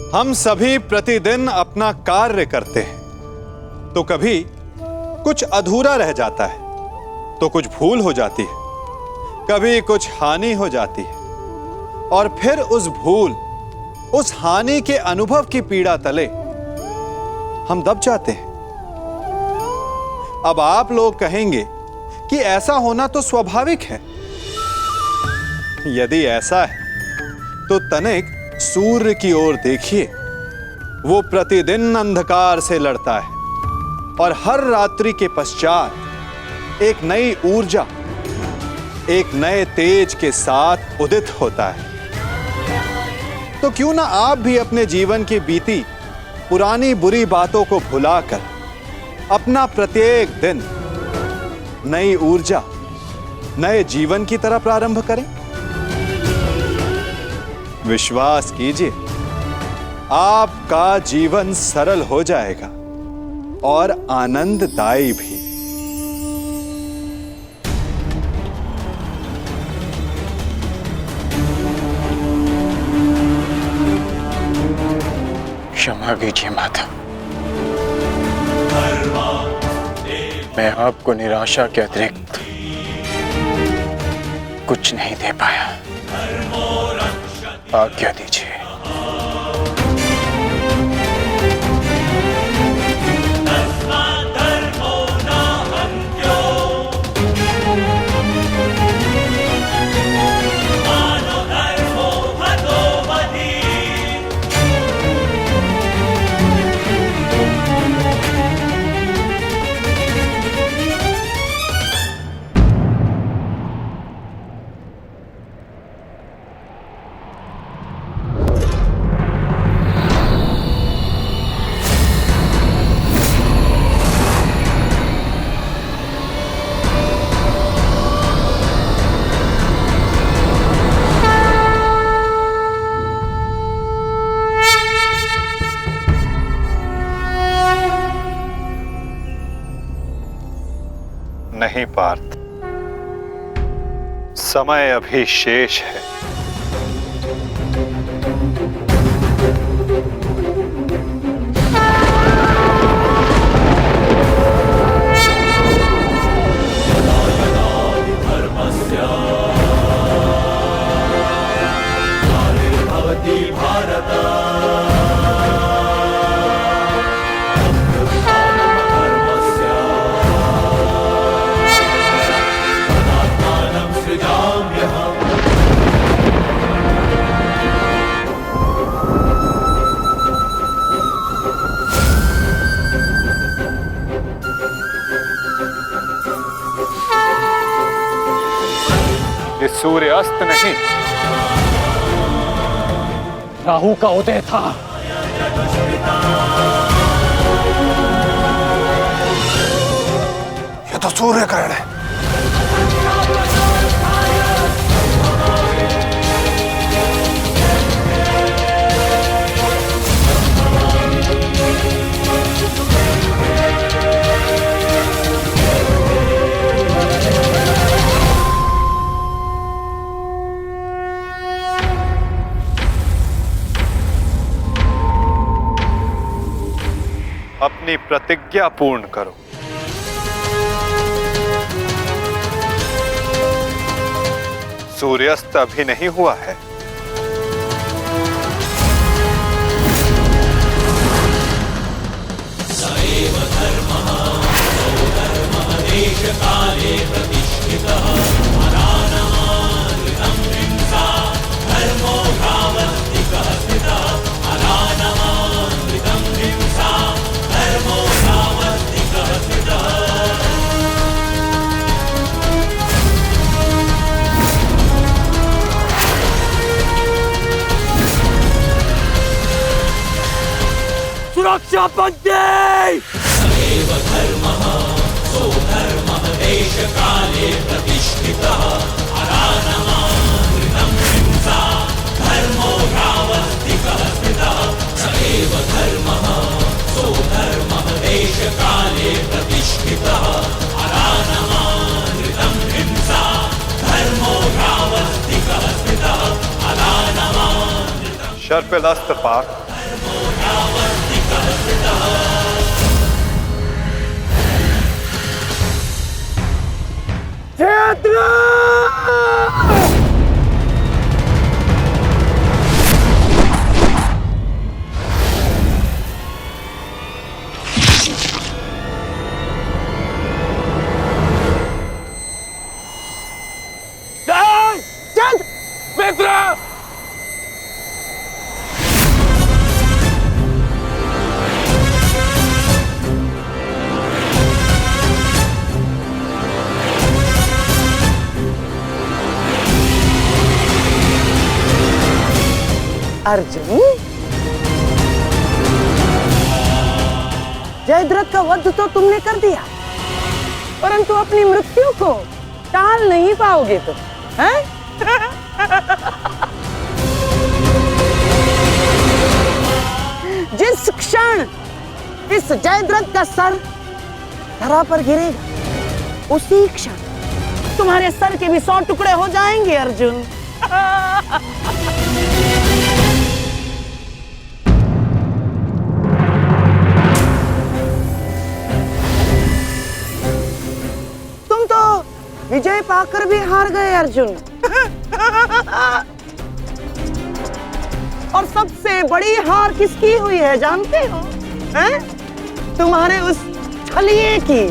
हम सभी प्रतिदिन अपना कार्य करते हैं, तो कभी कुछ अधूरा रह जाता है, तो कुछ भूल हो जाती है, कभी कुछ हानि हो जाती है, और फिर उस भूल, उस हानि के अनुभव की पीड़ा तले हम दब जाते हैं। अब आप लोग कहेंगे कि ऐसा होना तो स्वाभाविक है। यदि ऐसा है तो तनिक सूर्य की ओर देखिए। वो प्रतिदिन अंधकार से लड़ता है और हर रात्रि के पश्चात एक नई ऊर्जा, एक नए तेज के साथ उदित होता है। तो क्यों ना आप भी अपने जीवन की बीती पुरानी बुरी बातों को भुलाकर अपना प्रत्येक दिन नई ऊर्जा, नए जीवन की तरह प्रारंभ करें। विश्वास कीजिए, आपका जीवन सरल हो जाएगा और आनंददायी भी। क्षमा कीजिए माता, मैं आपको निराशा के अतिरिक्त कुछ नहीं दे पाया। आज्ञा दीजिए। नहीं पार्थ, समय अभी शेष है। ये सूर्यास्त नहीं, राहु का उदय था। ये तो सूर्य ग्रहण है। अपनी प्रतिज्ञा पूर्ण करो। सूर्यास्त अभी नहीं हुआ है। सएव धर्मः सौधर्मः देशकाले प्रतिष्ठितः अनानमानृतं हिंसा धर्मो भावस्तिकः स्थितः अनानमानृतं हिंसा धर्मो भावस्तिकः स्थितः। सुरक्षा पंक्ति। सएव धर्मः सौधर्मः देशकाले प्रतिष्ठितः अनानमानृतं हिंसा धर्मो भावस्तिकः स्थितः। सएव धर्मः सौधर्मः देशकाले प्रतिष्ठितः अनानमानृतं हिंसा धर्मो भावस्तिकः स्थितः अनानमानृतं। शर्पिल अस्त्र पार्थ, मित्र! अर्जुन, जयद्रथ का वध तो तुमने कर दिया, परंतु अपनी मृत्यु को टाल नहीं पाओगे तुम, हैं? जिस क्षण इस जयद्रथ का सर धरा पर गिरेगा, उसी क्षण तुम्हारे सर के भी 100 टुकड़े हो जाएंगे अर्जुन। तुम तो विजय पाकर भी हार गए अर्जुन। और सबसे बड़ी हार किसकी हुई है जानते हो? हैं? तुम्हारे उस छलिए की।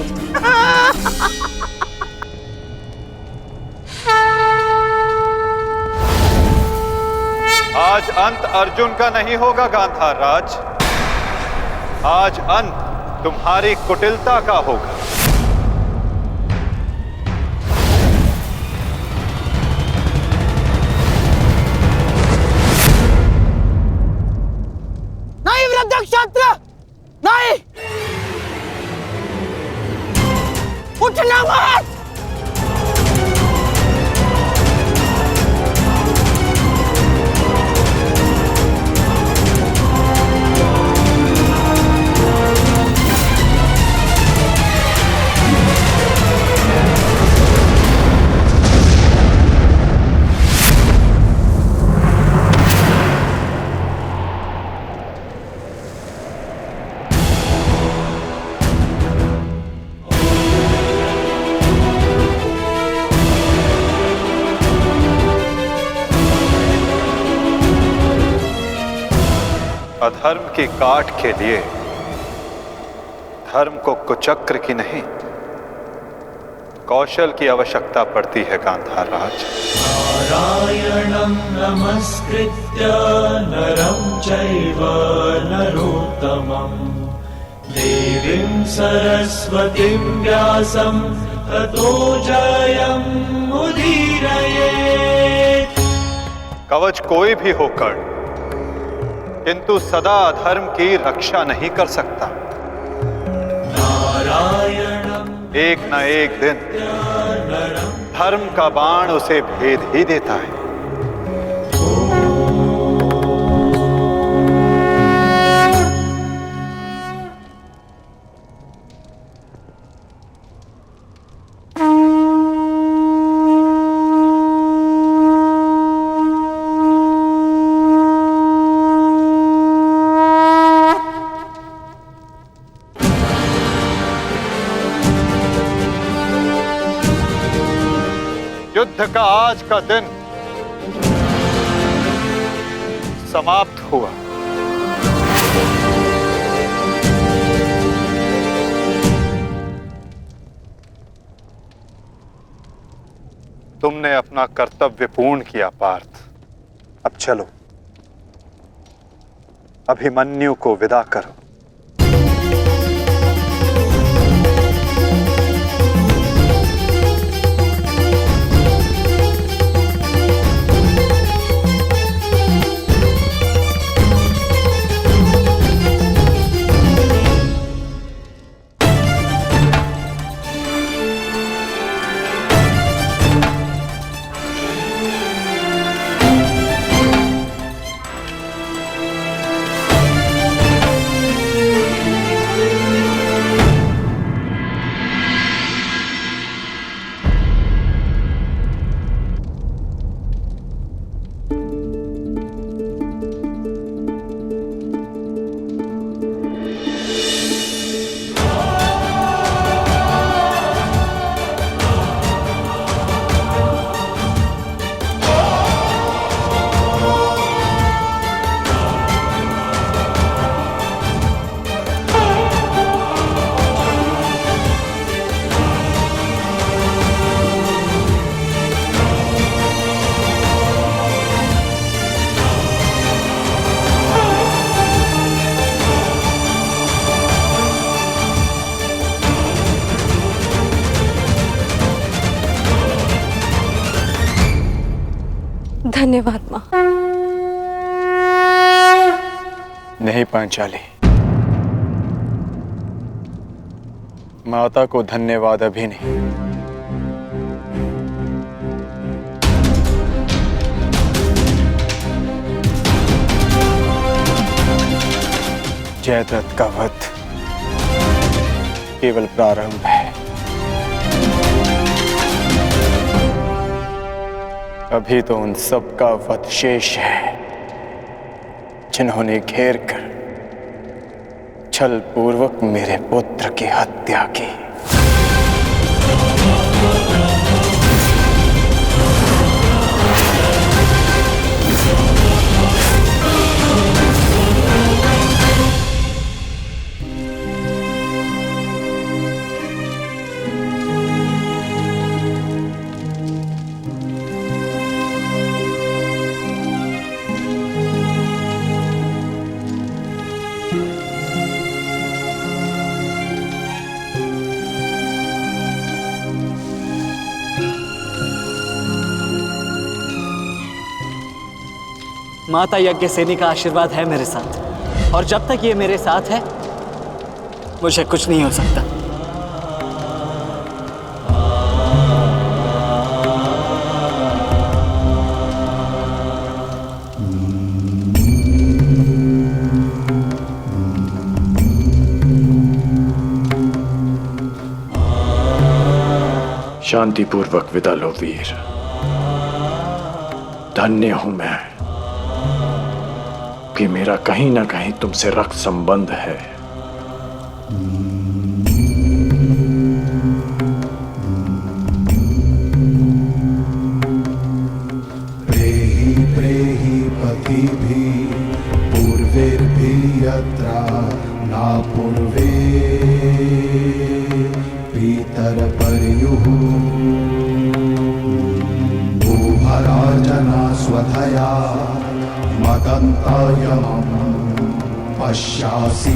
आज अंत अर्जुन का नहीं होगा गांधार राज, आज अंत तुम्हारी कुटिलता का होगा। नहीं वृद्धक्षत्र, नहीं, उठना मत। अधर्म की काट के लिए धर्म को कुचक्र की नहीं, कौशल की आवश्यकता पड़ती है गांधार राज। नारायणं नमस्कृत्य नरं चैव नरोत्तमं देवीं सरस्वतीं व्यासं ततो जयं मुदीरयेत्। कवच कोई भी होकर किंतु सदा अधर्म की रक्षा नहीं कर सकता। नारायणं एक न एक दिन धर्म का बाण उसे भेद ही देता है। युद्ध का आज का दिन समाप्त हुआ। तुमने अपना कर्तव्य पूर्ण किया पार्थ। अब चलो, अभिमन्यु को विदा करो। धन्यवाद माँ। नहीं पांचाली, माता को धन्यवाद अभी नहीं। जयद्रथ का वध केवल प्रारंभ है। अभी तो उन सब का वध शेष है जिन्होंने घेर कर छल पूर्वक मेरे पुत्र की हत्या की। माता यज्ञसेनी का आशीर्वाद है मेरे साथ, और जब तक ये मेरे साथ है मुझे कुछ नहीं हो सकता। शांतिपूर्वक विदा लो वीर। धन्य हूं मैं कि मेरा कहीं ना कहीं तुमसे रक्त संबंध है। प्रेहि प्रेहि पतिभिः पूर्वैर्भिः यत्रा न पूर्वे पितरपर्युः भूभराजना स्वधया मदन्तायमं पश्यासि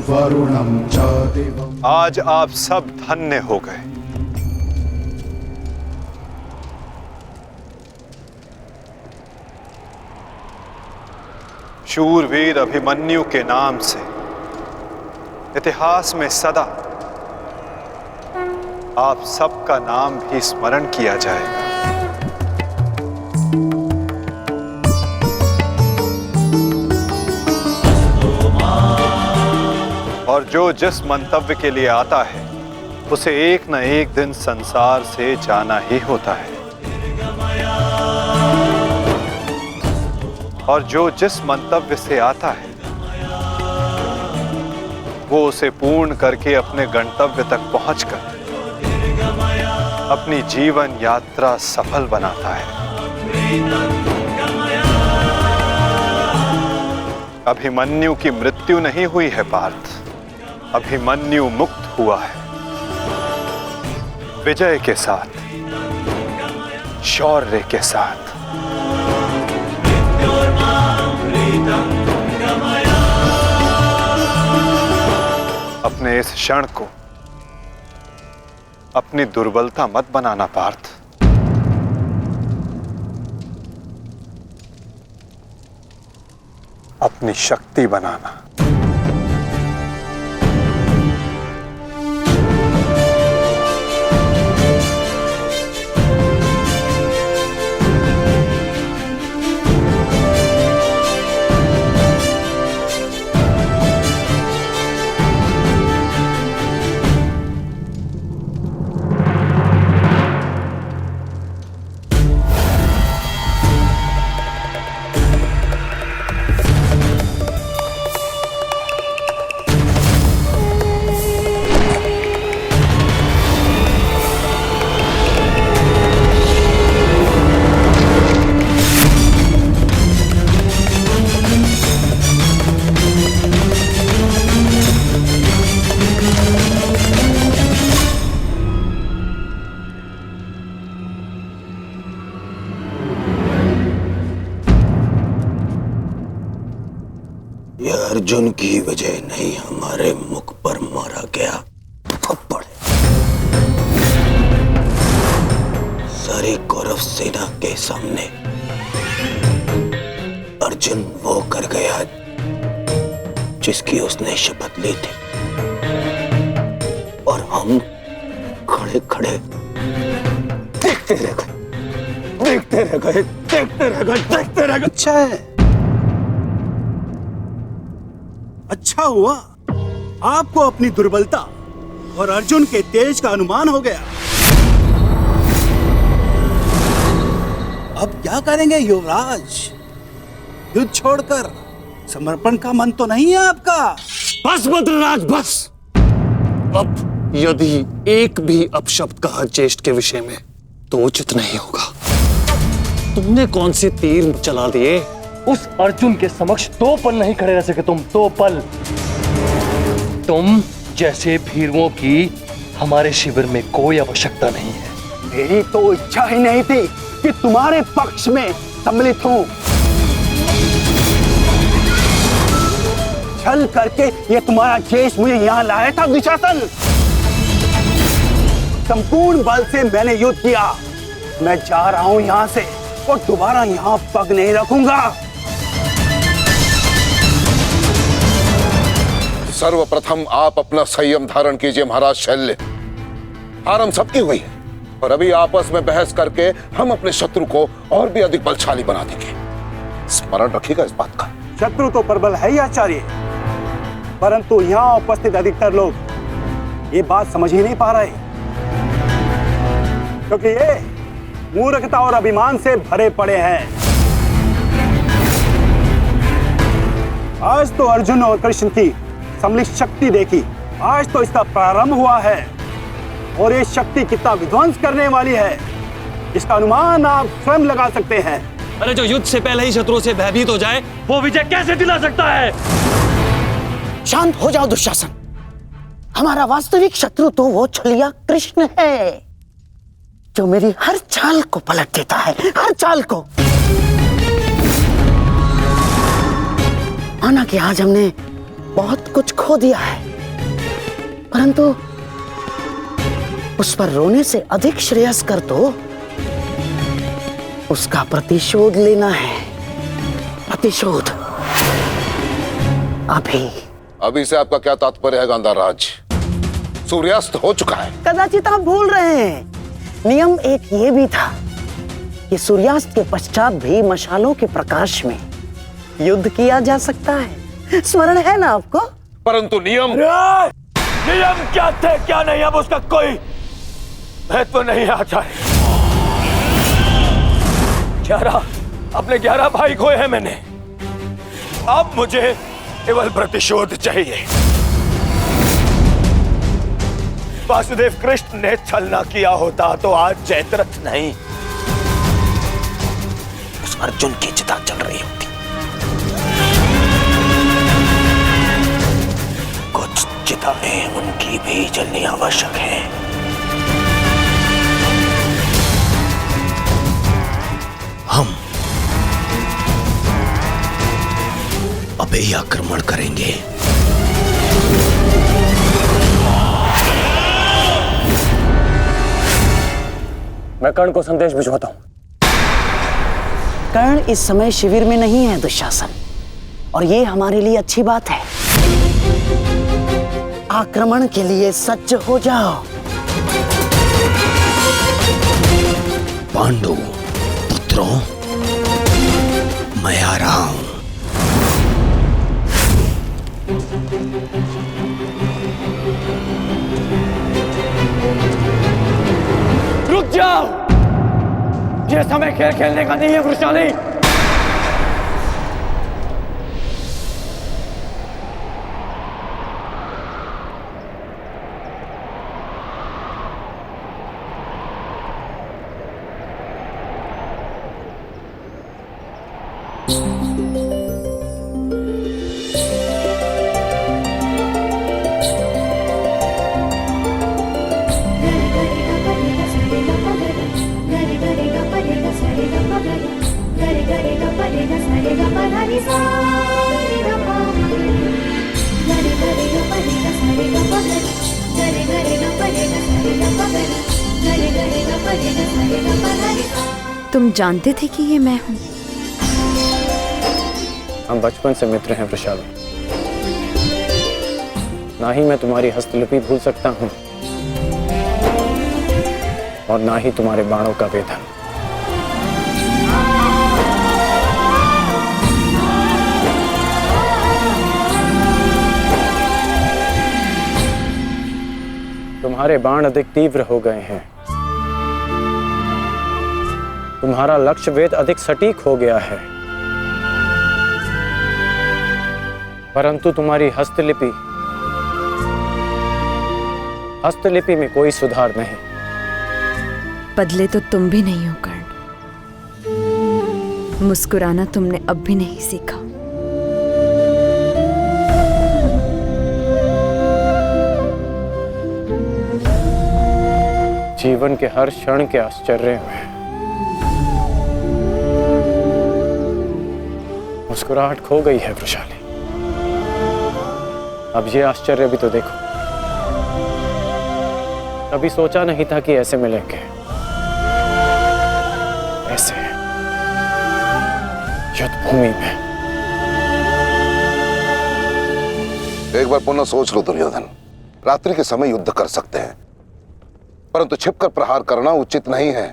वरुणं च दिवम्। आज आप सब धन्य हो गए। शूरवीर अभिमन्यु के नाम से इतिहास में सदा आप सबका नाम भी स्मरण किया जाएगा। और जो जिस मंतव्य के लिए आता है उसे एक न एक दिन संसार से जाना ही होता है, और जो जिस मंतव्य से आता है वो उसे पूर्ण करके अपने गंतव्य तक पहुंचकर अपनी जीवन यात्रा सफल बनाता है। अभिमन्यु की मृत्यु नहीं हुई है पार्थ, अभिमन्यु मुक्त हुआ है, विजय के साथ, शौर्य के साथ। अपने इस क्षण को अपनी दुर्बलता मत बनाना पार्थ। अपनी शक्ति बनाना। अर्जुन की वजह नहीं हमारे मुख पर मारा गया थप्पड़। सारे सारी कौरव सेना के सामने अर्जुन वो कर गया जिसकी उसने शपथ ली थी, और हम खड़े खड़े देखते रह गए, देखते रह गए, देखते रह गए, देखते रह गए। अच्छा है, अच्छा हुआ आपको अपनी दुर्बलता और अर्जुन के तेज का अनुमान हो गया। अब क्या करेंगे युवराज? युद्ध छोड़कर समर्पण का मन तो नहीं है आपका? बस बद्रराज बस। अब यदि एक भी अपशब्द कहा ज्येष्ठ के विषय में तो उचित नहीं होगा। तुमने कौन से तीर चला दिए? उस अर्जुन के समक्ष 2 पल नहीं खड़े रह सके तुम, 2 पल। तुम जैसे भीरुओं की हमारे शिविर में कोई आवश्यकता नहीं है। मेरी तो इच्छा ही नहीं थी कि तुम्हारे पक्ष में सम्मिलित हूं। छल करके ये तुम्हारा जेश मुझे यहाँ लाया था दुशासन। संपूर्ण बल से मैंने युद्ध किया। मैं जा रहा हूं यहाँ से और दोबारा यहाँ पग नहीं रखूंगा। सर्वप्रथम आप अपना संयम धारण कीजिए महाराज शल्य। हार हम सबकी हुई है, और अभी आपस में बहस करके हम अपने शत्रु को और भी अधिक बलशाली बना देंगे। स्मरण रखिएगा इस बात का। शत्रु तो प्रबल है ही आचार्य, परंतु यहाँ उपस्थित अधिकतर लोग ये बात समझ ही नहीं पा रहे, क्योंकि ये मूर्खता और अभिमान से भरे पड़े हैं। आज तो अर्जुन और कृष्ण की सम्मिलित शक्ति देखी, आज तो इसका प्रारंभ हुआ है, और ये शक्ति कितना विध्वंस करने वाली है इसका अनुमान आप स्वयं लगा सकते हैं। अरे जो युद्ध से पहले ही शत्रुओं से भयभीत हो जाए वो विजय कैसे दिला सकता है? शांत हो जाओ दुशासन। हमारा वास्तविक शत्रु तो वो छलिया कृष्ण है, जो मेरी हर चाल को पलट देता है, हर चाल को। माना कि आज हमने बहुत कुछ खो दिया है, परंतु उस पर रोने से अधिक श्रेयस्कर तो उसका प्रतिशोध लेना है। प्रतिशोध अभी से आपका क्या तात्पर्य है गांधाराज? सूर्यास्त हो चुका है। कदाचित आप भूल रहे हैं, नियम एक ये भी था कि सूर्यास्त के पश्चात भी मशालों के प्रकाश में युद्ध किया जा सकता है। स्मरण है ना आपको? परंतु नियम क्या थे क्या नहीं, अब उसका कोई महत्व नहीं आता है। 11 अपने 11 भाई खोए हैं मैंने, अब मुझे केवल प्रतिशोध चाहिए। वासुदेव कृष्ण ने छल न किया होता तो आज जयद्रथ नहीं, उस अर्जुन की चिता चल रही होती। कुछ चिताएं उनकी भी जलनी आवश्यक है। हम अभी आक्रमण करेंगे। मैं कर्ण को संदेश भिजवाता हूं। कर्ण इस समय शिविर में नहीं है दुशासन, और ये हमारे लिए अच्छी बात है। आक्रमण के लिए सज्ज हो जाओ। पांडु पुत्रों, मैं आ रहा हूं। रुक जाओ, ये समय खेल खेलने का नहीं है Vrishali. Gare gare ga pare ga sare ga pa gare, gare gare ga pare ga sare ga pa gare. तुम जानते थे कि ये मैं हूँ? हम बचपन से मित्र हैं वृषाली। ना ही मैं तुम्हारी हस्तलिपि भूल सकता हूँ और ना ही तुम्हारे बाणों का वेदन। तुम्हारे बाण अधिक तीव्र हो गए हैं, तुम्हारा लक्ष्य वेद अधिक सटीक हो गया है, परंतु तुम्हारी हस्तलिपि में कोई सुधार नहीं। बदले तो तुम भी नहीं हो कर्ण। मुस्कुराना तुमने अब भी नहीं सीखा। जीवन के हर क्षण के आश्चर्य में मुस्कुराहट खो गई है वृषाली। अब ये आश्चर्य भी तो देखो। कभी सोचा नहीं था कि ऐसे मिलेंगे, ऐसे युद्ध भूमि में। एक बार पुनः सोच लो दुर्योधन, रात्रि के समय युद्ध कर सकते हैं, परंतु छिपकर प्रहार करना उचित नहीं है।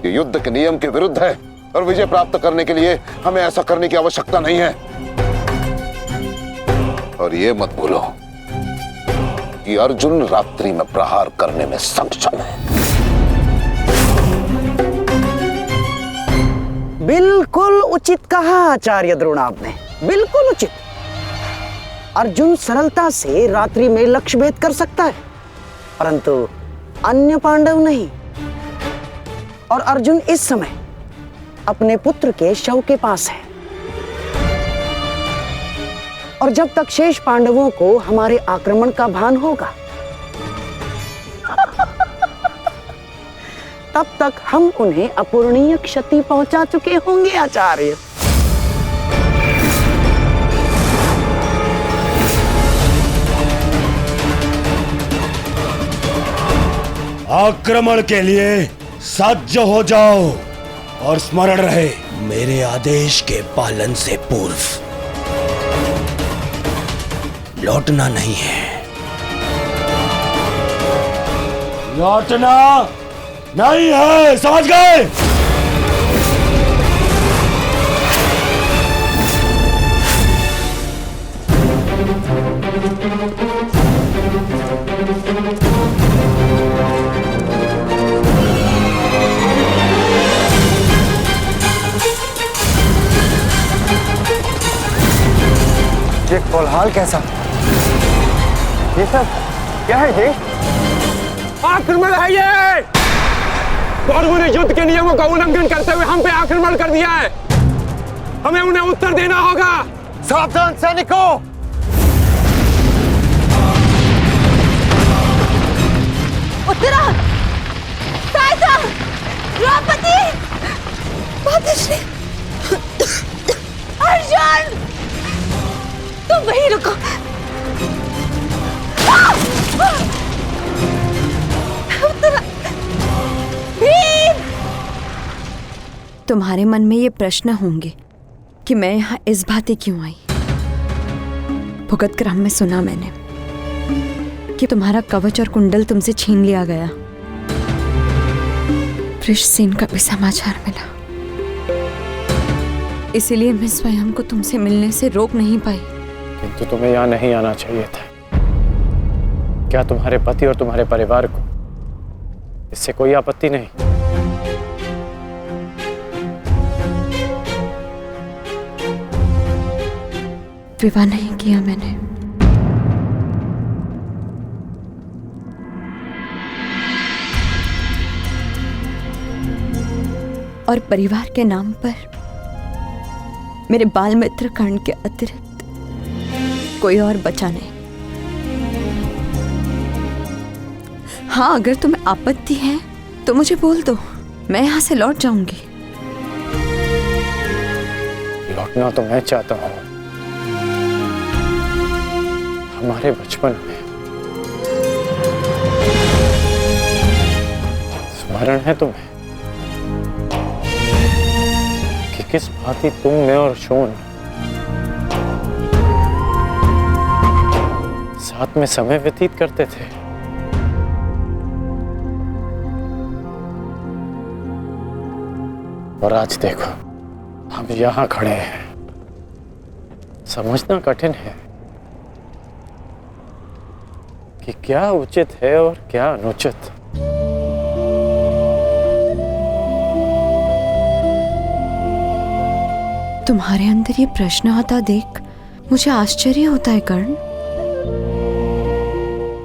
ये युद्ध के नियम के विरुद्ध है और विजय प्राप्त करने के लिए हमें ऐसा करने की आवश्यकता नहीं है। और ये मत भूलो कि अर्जुन रात्रि में प्रहार करने में सक्षम है। बिल्कुल उचित कहा आचार्य द्रोण आपने, बिल्कुल उचित। अर्जुन सरलता से रात्रि में लक्ष्य भेद कर सकता है, परंतु अन्य पांडव नहीं। और अर्जुन इस समय अपने पुत्र के शव के पास है, और जब तक शेष पांडवों को हमारे आक्रमण का भान होगा तब तक हम उन्हें अपूरणीय क्षति पहुंचा चुके होंगे आचार्य। आक्रमण के लिए सज्ज हो जाओ और स्मरण रहे मेरे आदेश के पालन से पूर्व लौटना नहीं है। लौटना नहीं है, समझ गए? ये कोलाहल कैसा? ये सब क्या है जी? आक्रमण है ये। कौरवों ने युद्ध के नियमों का उल्लंघन करते हुए हम पे आक्रमण कर दिया है। हमें उन्हें उत्तर देना होगा। सावधान सैनिकों! उत्तरा, साइसा, द्रौपदी, मातश्री, अर्जुन, तुम वहीं रुको। तुम्हारे मन में ये प्रश्न होंगे कि मैं यहाँ इस भांति क्यों आई। भुगत क्रम में सुना मैंने कि तुम्हारा कवच और कुंडल तुमसे छीन लिया गया। वृषसेन का भी समाचार मिला, इसीलिए मैं स्वयं को तुमसे मिलने से रोक नहीं पाई। किंतु तुम्हें यहाँ नहीं आना चाहिए था। क्या तुम्हारे पति और तुम्हारे परिवार को इससे कोई आपत्ति नहीं? विवाह नहीं किया मैंने। और परिवार के नाम पर मेरे बाल मित्र कर्ण के अतिरिक्त कोई और बचा नहीं। हाँ, अगर तुम्हें आपत्ति है तो मुझे बोल दो, मैं यहां से लौट जाऊंगी। लौटना तो मैं चाहता हूं। हमारे बचपन में स्मरण है तुम्हें? किस भांति तुम, मैं और शोन साथ में समय व्यतीत करते थे। और आज देखो, हम यहां खड़े हैं। समझना कठिन है कि क्या उचित है और क्या अनुचित। तुम्हारे अंदर ये प्रश्न आता देख मुझे आश्चर्य होता है कर्ण।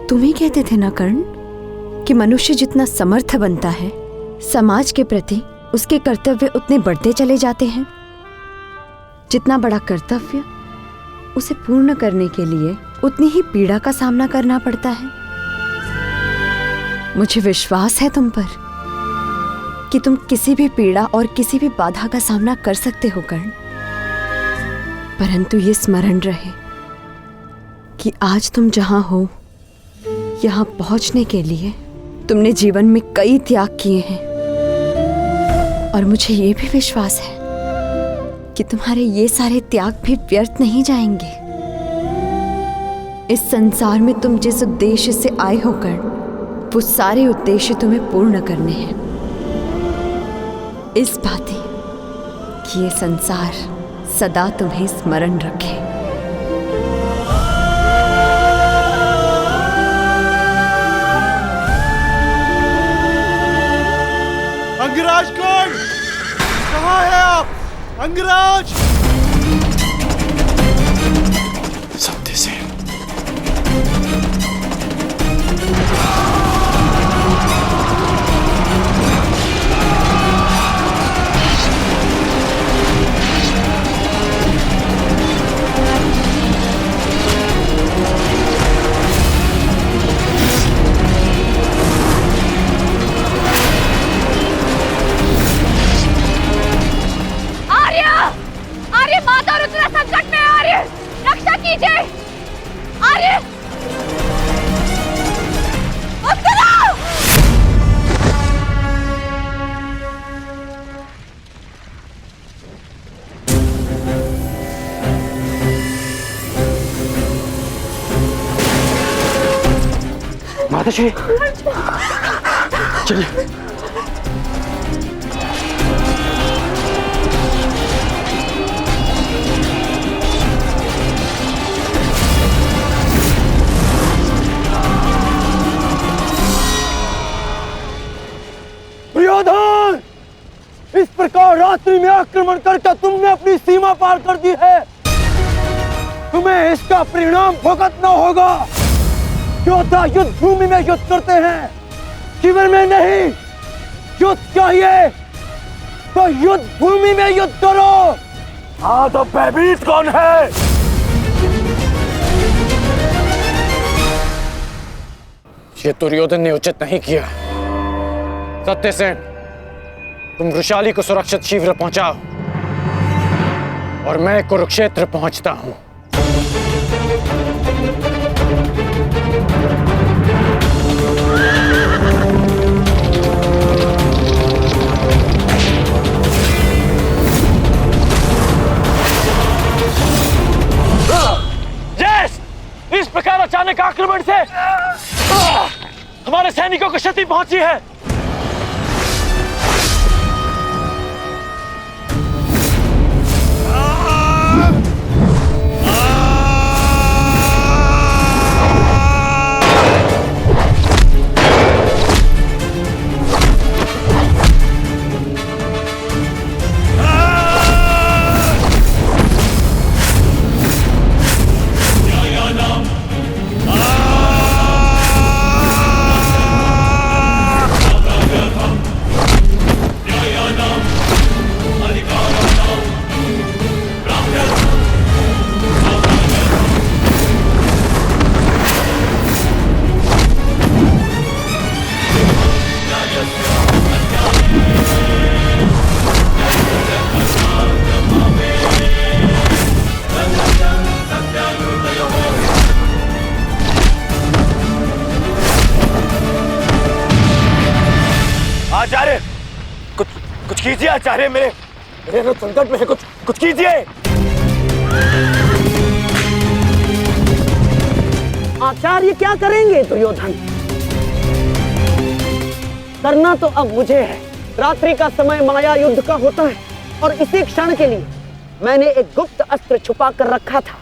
तुम ही कहते थे ना कर्ण कि मनुष्य जितना समर्थ बनता है, समाज के प्रति उसके कर्तव्य उतने बढ़ते चले जाते हैं। जितना बड़ा कर्तव्य, उसे पूर्ण करने के लिए उतनी ही पीड़ा का सामना करना पड़ता है। मुझे विश्वास है तुम पर कि तुम किसी भी पीड़ा और किसी भी बाधा का सामना कर सकते हो कर्ण। परंतु ये स्मरण रहे कि आज तुम जहां हो, यहां पहुंचने के लिए तुमने जीवन में कई त्याग किए हैं। और मुझे ये भी विश्वास है कि तुम्हारे ये सारे त्याग भी व्यर्थ नहीं जाएंगे। इस संसार में तुम जिस उद्देश्य से आए हो कर्ण, वो सारे उद्देश्य तुम्हें पूर्ण करने हैं। इस भांति कि ये संसार सदा तुम्हें स्मरण रखे। अंगराज कर्ण, कहाँ है आप? अंगराज! सत्यसेन, माता रुद्रा संकट में। आर्य, रक्षा कीजिए। आर्य, उत्तरा! माताश्री, चलिए। दुर्योधन, इस प्रकार रात्रि में आक्रमण करके तुमने अपनी सीमा पार कर दी है। तुम्हें इसका परिणाम भुगतना होगा। योद्धा युद्ध भूमि में युद्ध करते हैं, शिविर में नहीं। युद्ध चाहिए तो युद्ध भूमि में युद्ध करो। हाँ, तो भयभीत कौन है? ये दुर्योधन ने उचित नहीं किया। सत्यसेन, तुम वृषाली को सुरक्षित शिविर पहुंचाओ और मैं कुरुक्षेत्र पहुंचता हूं। यस! इस प्रकार अचानक आक्रमण से हमारे सैनिकों को क्षति पहुंची है। आचार्य, कुछ कीजिए आचार्य। मेरे रथ संकट में है, कुछ कीजिए। आचार्य क्या करेंगे दुर्योधन? करना तो अब मुझे है। रात्रि का समय माया युद्ध का होता है और इसी क्षण के लिए मैंने एक गुप्त अस्त्र छुपा कर रखा था।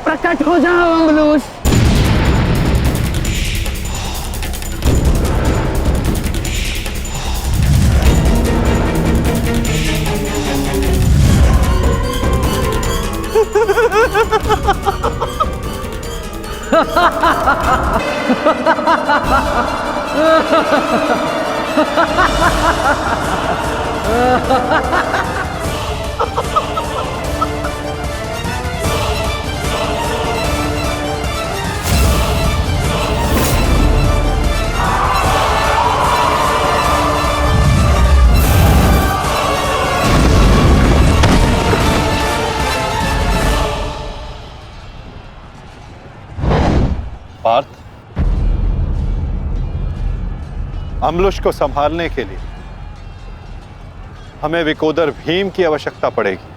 प्रकट हो जाओ अंगलूस। पार्थ, अम्बुलुश को संभालने के लिए हमें विकोदर भीम की आवश्यकता पड़ेगी।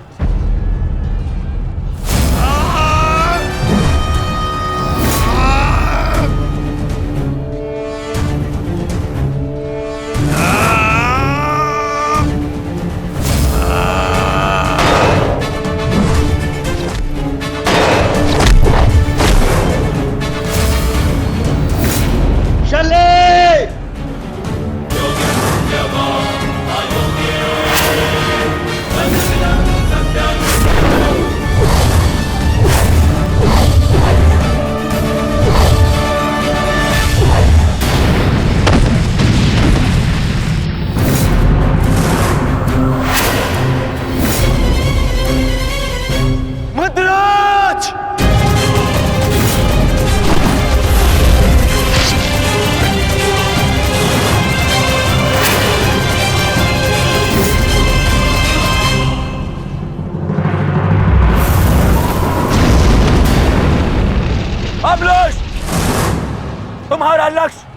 तुम्हारा लक्ष्य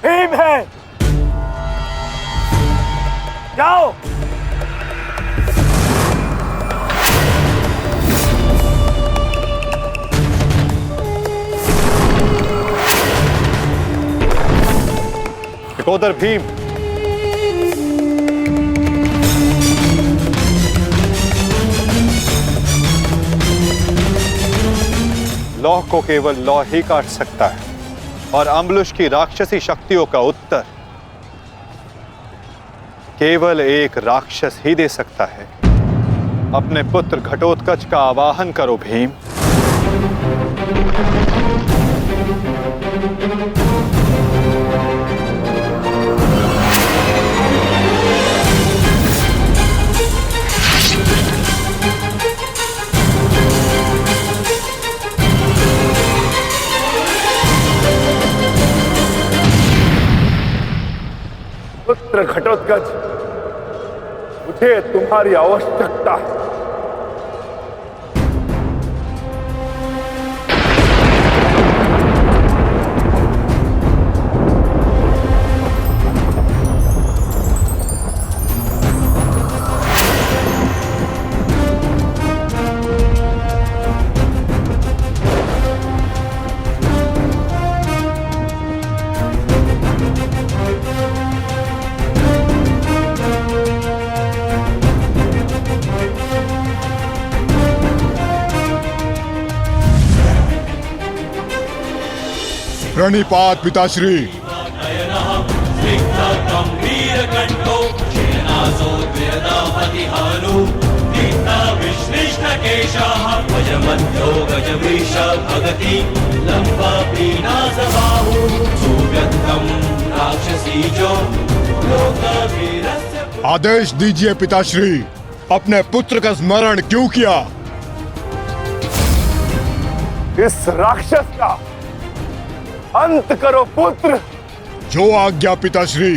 भीम है। जाओ। विकोदर भीम, लौह को केवल लौह ही काट सकता है और अम्बुलुश की राक्षसी शक्तियों का उत्तर केवल एक राक्षस ही दे सकता है। अपने पुत्र घटोत्कच का आवाहन करो भीम। पुत्र घटोत्कच, मुझे तुम्हारी आवश्यकता है। प्रणिपात पिताश्री। आदेश दीजिए पिताश्री, अपने पुत्र का स्मरण क्यों किया? इस राक्षस का अंत करो पुत्र। जो आज्ञा पिताश्री।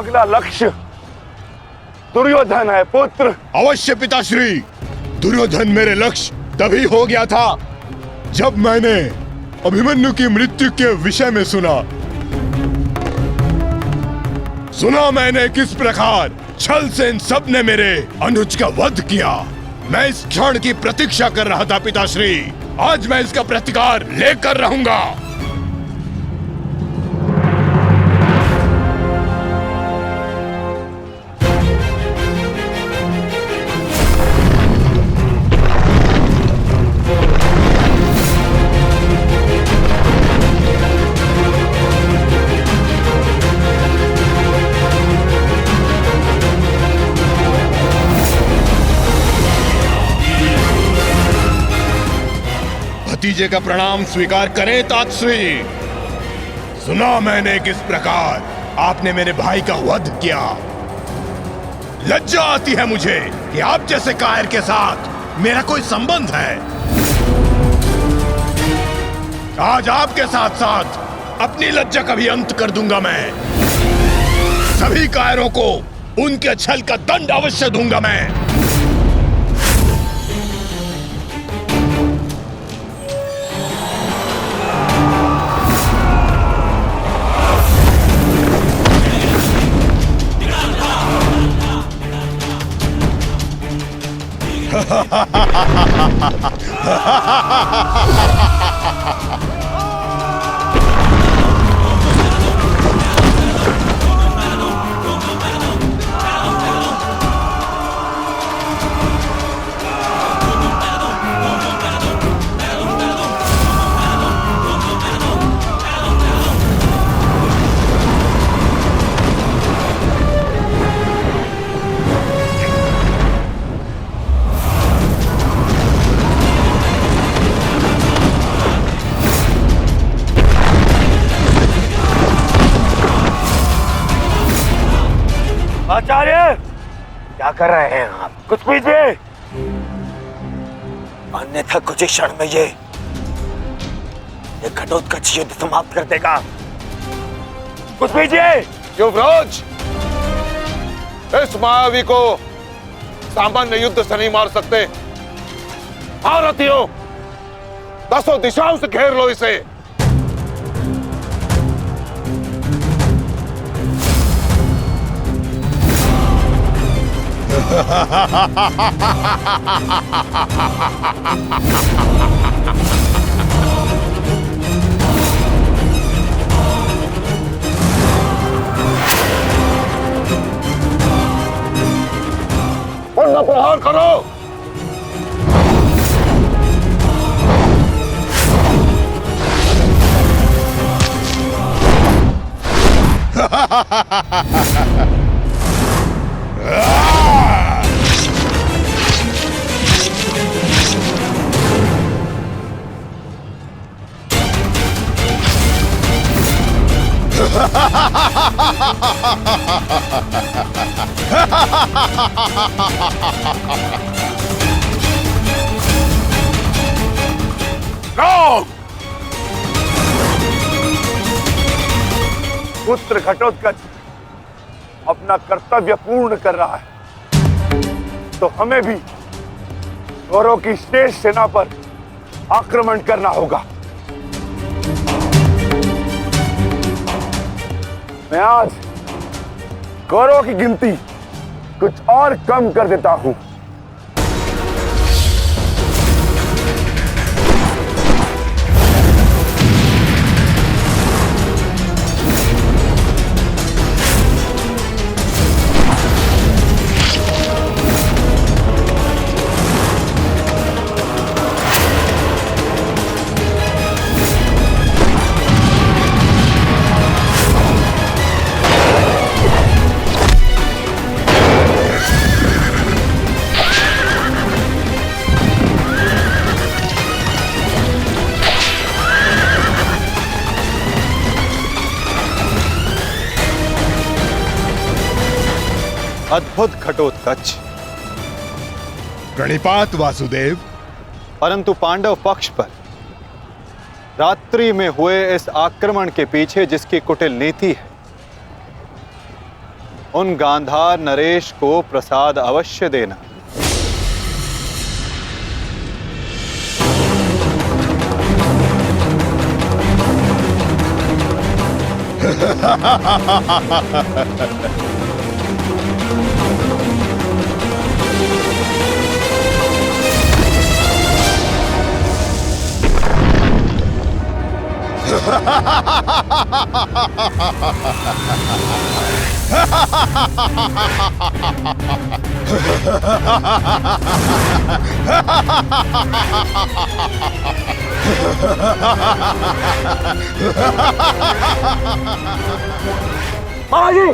अगला लक्ष्य दुर्योधन है पुत्र। अवश्य पिताश्री, दुर्योधन मेरे लक्ष्य तभी हो गया था जब मैंने अभिमन्यु की मृत्यु के विषय में सुना मैंने किस प्रकार छल से इन सब ने मेरे अनुज का वध किया। मैं इस क्षण की प्रतीक्षा कर रहा था पिताश्री, आज मैं इसका प्रतिकार लेकर रहूंगा। भतीजे का प्रणाम स्वीकार करें तातश्री। सुना मैंने किस प्रकार आपने मेरे भाई का वध किया। लज्जा आती है मुझे कि आप जैसे कायर के साथ मेरा कोई संबंध है। आज आपके साथ साथ अपनी लज्जा का भी अंत कर दूंगा मैं। सभी कायरों को उनके छल का दंड अवश्य दूंगा मैं। आचार्य, क्या कर रहे हैं आप? कुछ पीजिए, अन्यथा कुछ ही क्षण में ये घटोत्कच युद्ध समाप्त कर देगा। कुछ पीजिए। युवराज, इस मायावी को सामान्य युद्ध से नहीं मार सकते। भारतीयों, 10 दिशाओं से घेर लो इसे। उनका प्रहार करो। पुत्र घटोत्कच अपना कर्तव्य पूर्ण कर रहा है, तो हमें भी कौरवों की शेष सेना पर आक्रमण करना होगा। मैं आज कौरवों की गिनती कुछ और कम कर देता हूं। अद्भुत घटोत्कच। प्रणिपात वासुदेव। परंतु पांडव पक्ष पर रात्रि में हुए इस आक्रमण के पीछे जिसकी कुटिल नीति है, उन गांधार नरेश को प्रसाद अवश्य देना। मामा जी,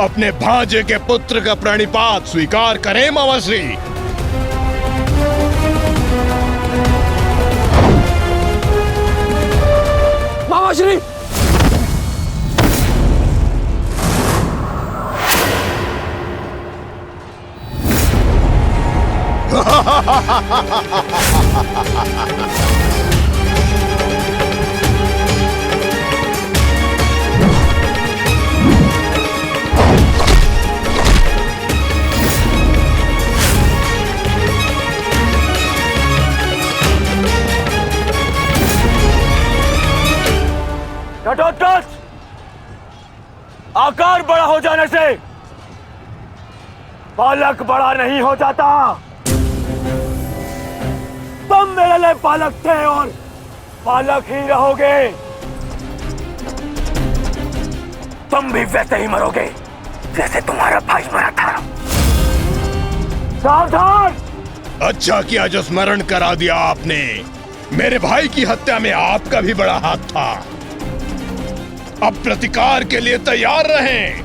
अपने भांजे के पुत्र का प्रणिपात स्वीकार करें मामाश्री। मामाश्री, घटोत्कच, आकार बड़ा हो जाने से बालक बड़ा नहीं हो जाता। तुम मेरे लिए बालक थे और बालक ही रहोगे। तुम भी वैसे ही मरोगे जैसे तुम्हारा भाई मरा था। सावधान! अच्छा किया जो स्मरण करा दिया आपने। मेरे भाई की हत्या में आपका भी बड़ा हाथ था। अब प्रतिकार के लिए तैयार रहें।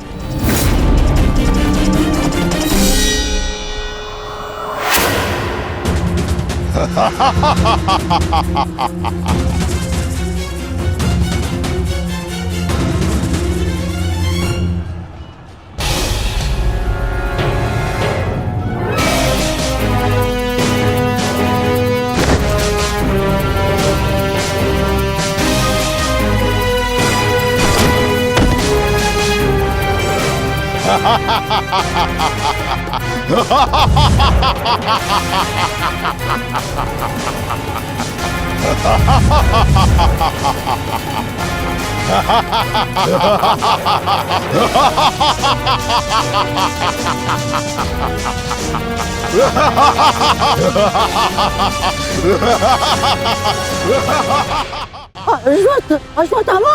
अश्वत्थामा,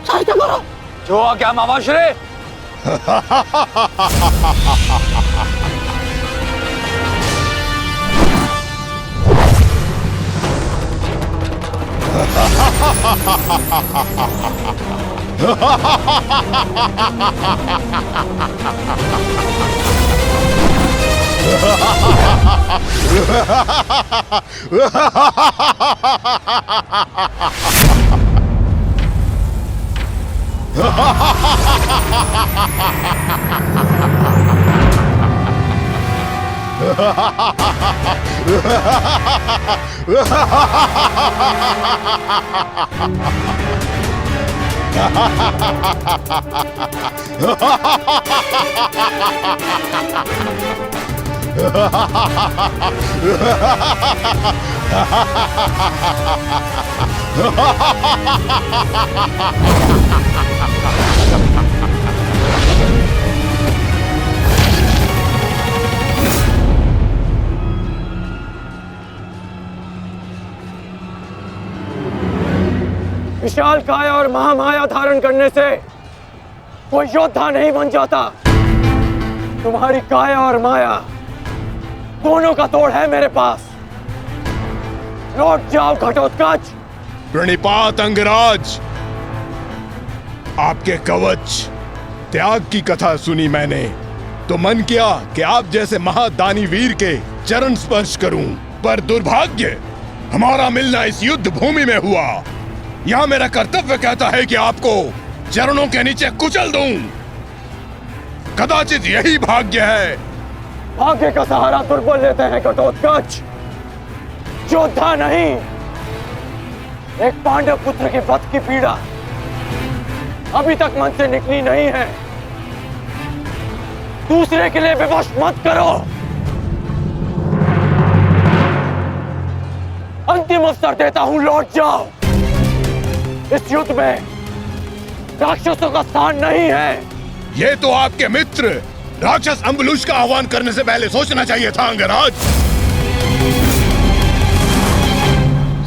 सहायता करो। जो क्या मामाश्री? विशाल काया और महामाया धारण करने से कोई योद्धा नहीं बन जाता। तुम्हारी काया और माया दोनों का तोड़ है मेरे पास। लौट जाओ घटोत्कच। प्रणिपात अंगराज। आपके कवच त्याग की कथा सुनी मैंने तो मन किया कि आप जैसे महादानी वीर के चरण स्पर्श करूं, पर दुर्भाग्य हमारा मिलना इस युद्ध भूमि में हुआ। यहां मेरा कर्तव्य कहता है कि आपको चरणों के नीचे कुचल दूं। कदाचित यही भाग्य है भाग्य का सहारा दुर्बल लेते हैं घटोत्कच, योद्धा नहीं। एक पांडव पुत्र के वध की पीड़ा अभी तक मन से निकली नहीं है। दूसरे के लिए विवश मत करो। अंतिम अवसर देता हूं, लौट जाओ। इस युद्ध में राक्षसों का स्थान नहीं है। ये तो आपके मित्र राक्षस अम्बुलुष का आह्वान करने से पहले सोचना चाहिए था अंगराज।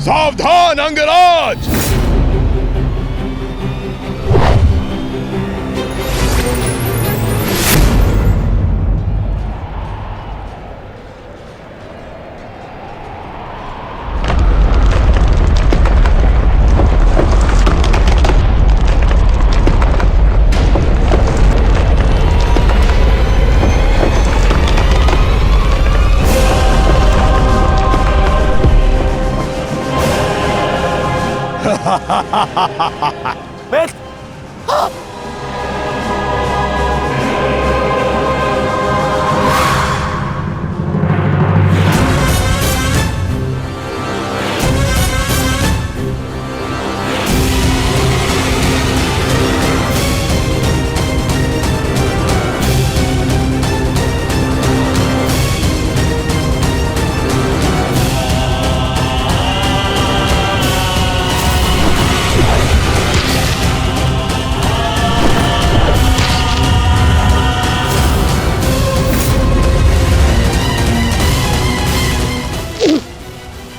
सावधान अंगराज!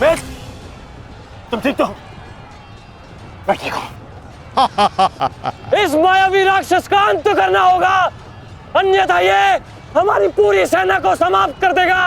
मित्र, तुम ठीक तो हो? मैं ठीक हूं। इस मायावी राक्षस का अंत करना होगा, अन्यथा ये हमारी पूरी सेना को समाप्त कर देगा।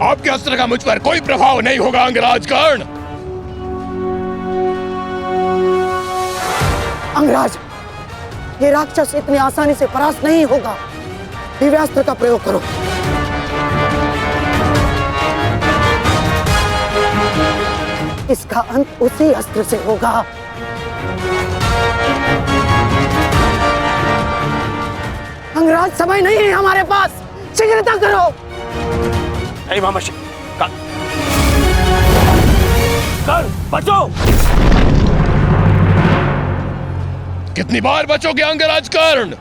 आपके अस्त्र का मुझ पर कोई प्रभाव नहीं होगा अंगराज कर्ण। अंगराज, ये राक्षस इतनी आसानी से परास्त नहीं होगा। दिव्यास्त्र का प्रयोग करो। इसका अंत उसी अस्त्र से होगा। अंगराज, समय नहीं है हमारे पास, शीघ्रता करो। नहीं मामाशी, कर बचो। कितनी बार बचोगे अंगराज कर्ण?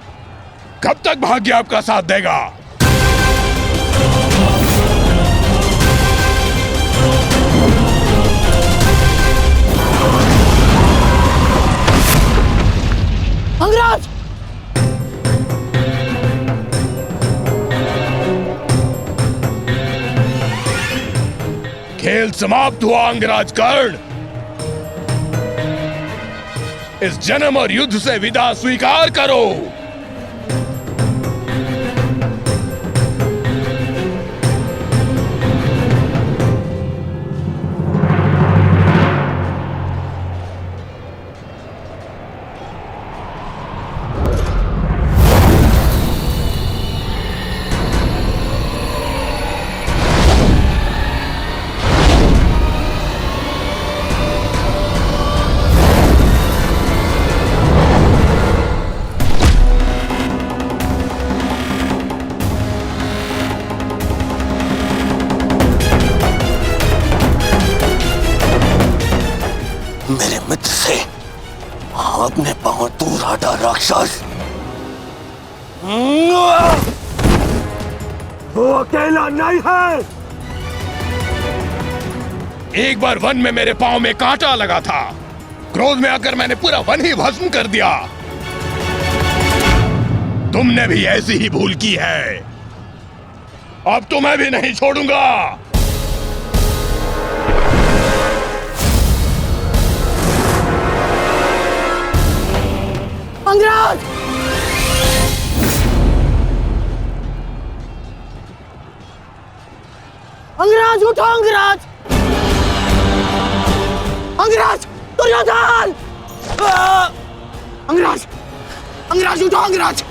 कब तक भाग्य आपका साथ देगा? अंगराज! खेल समाप्त हुआ अंगराज कर्ण। इस जन्म और युद्ध से विदा स्वीकार करो। मेरे मित्र से अपने पांव दूर हटा राक्षस। वो अकेला नहीं है। एक बार वन में मेरे पांव में कांटा लगा था। क्रोध में आकर मैंने पूरा वन ही भस्म कर दिया। तुमने भी ऐसी ही भूल की है। अब तो मैं भी नहीं छोड़ूंगा। अंगराज! उठो अंगराज! अंगराज! दुर्योधन! अंगराज! अंगराज उठो अंगराज!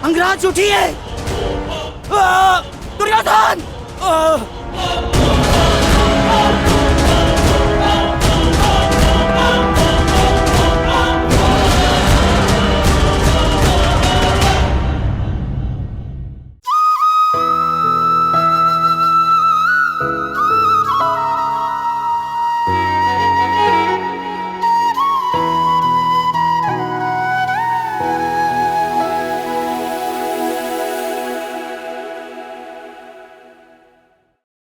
अंगराज उठिए! दुर्योधन!